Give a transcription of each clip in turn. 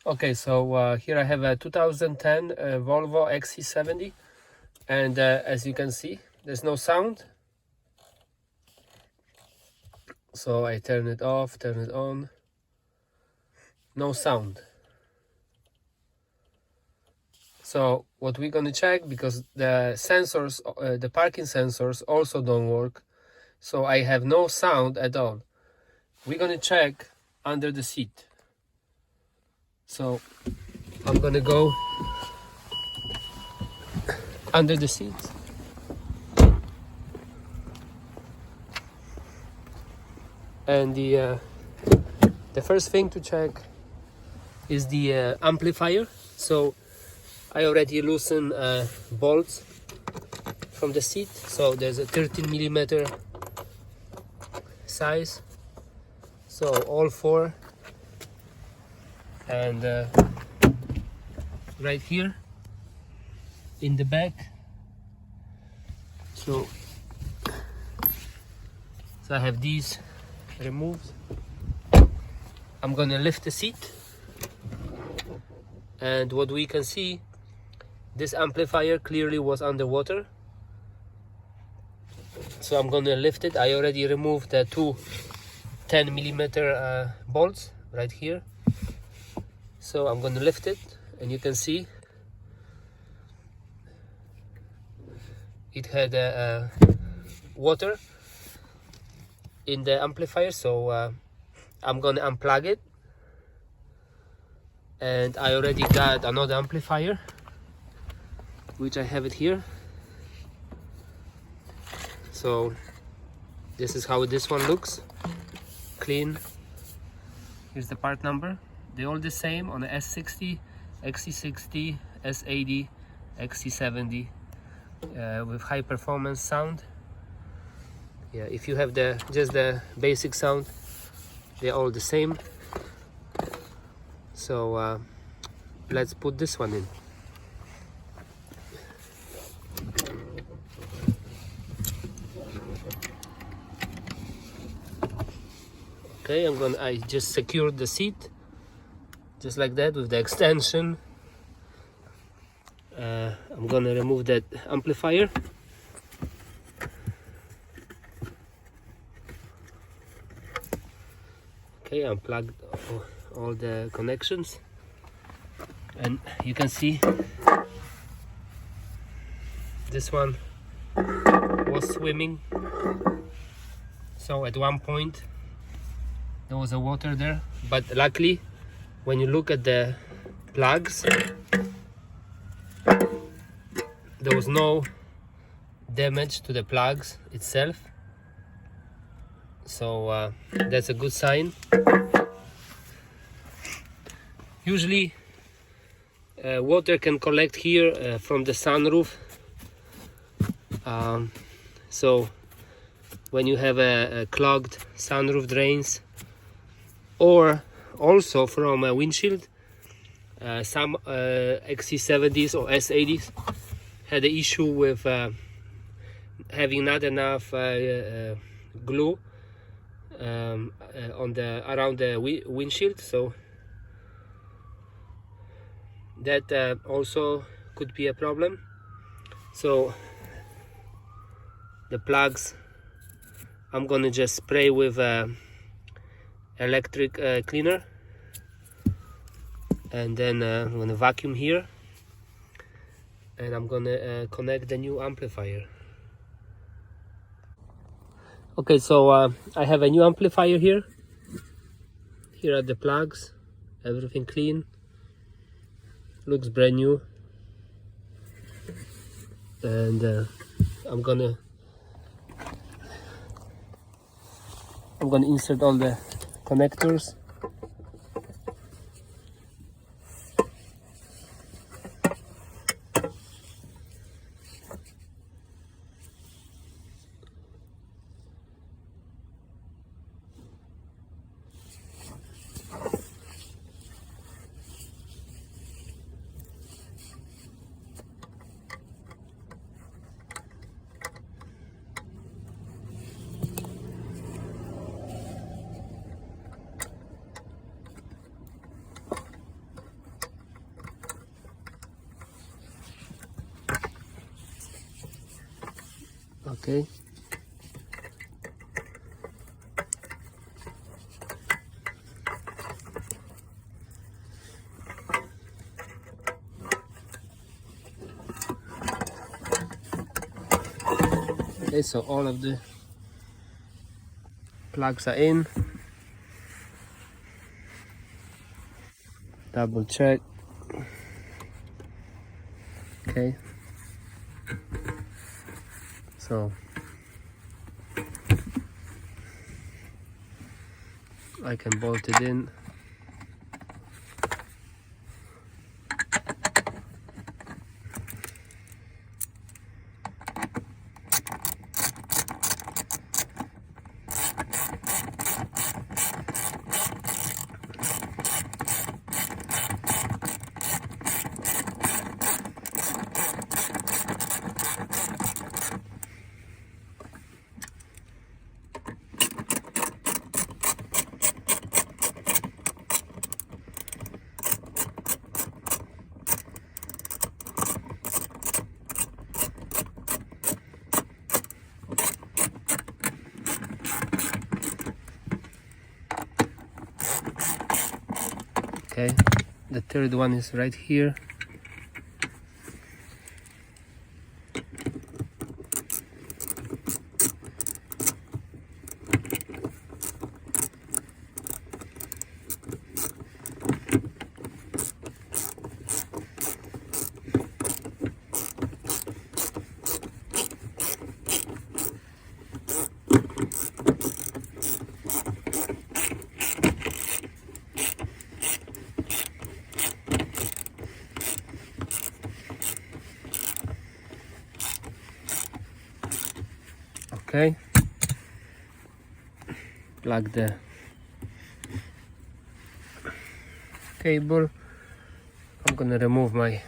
Okay, so here I have a 2010 Volvo XC70, and as you can see, there's no sound. So I turn it off, turn it on, no sound. So what we're gonna check, because the sensors, the parking sensors also don't work, so I have no sound at all. We're gonna check under the seat. So I'm gonna go under the seat. And the first thing to check is the amplifier. So I already loosened bolts from the seat. So there's a 13mm size. So all four, and right here in the back. So I have these removed. I'm gonna lift the seat, and what we can see, this amplifier clearly was underwater. So I'm gonna lift it. I already removed the two 10mm bolts right here. So I'm gonna lift it, and you can see it had water in the amplifier. So I'm gonna unplug it, and I already got another amplifier, which I have it here. So this is how this one looks, clean. Here's the part number. They're all the same on the S60, XC60, S80, XC70 with high performance sound. Yeah, if you have just the basic sound, they're all the same. So let's put this one in. Okay, I just secured the seat just like that with the extension. I'm gonna remove that amplifier. Okay, unplugged all the connections, and you can see this one was swimming. So at one point there was a water there, but luckily when you look at the plugs, there was no damage to the plugs itself. So that's a good sign. Usually water can collect here from the sunroof. So when you have a clogged sunroof drains, or also from a windshield, some XC70s or S80s had the issue with having not enough glue around the windshield. So that also could be a problem. So the plugs, I'm gonna just spray with electric cleaner, and then I'm gonna vacuum here, and I'm gonna connect the new amplifier. Okay, so I have a new amplifier here. Here are the plugs, everything clean, looks brand new. And I'm gonna insert all the connectors. Okay. Okay, so all of the plugs are in. Double check. Okay. So I can bolt it in. Okay, the third one is right here. Okay, plug the cable. I'm gonna remove my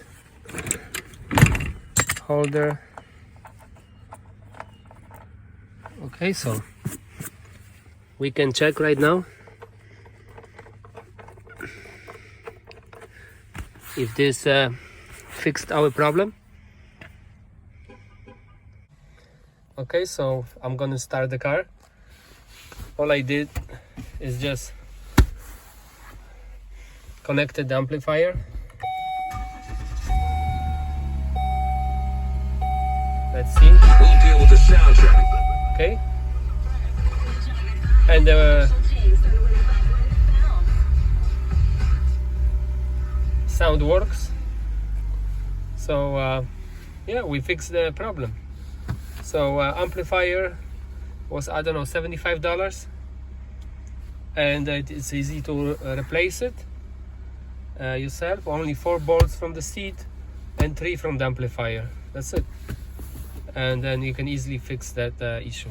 holder. Okay, so we can check right now if this fixed our problem. Okay, so I'm gonna start the car. All I did is just connected the amplifier. Let's see. We'll deal with the soundtrack. Okay. And the sound works. So yeah, we fixed the problem. So amplifier was, I don't know, $75, and it's easy to replace it yourself. Only 4 bolts from the seat and 3 from the amplifier. That's it. And then you can easily fix that issue.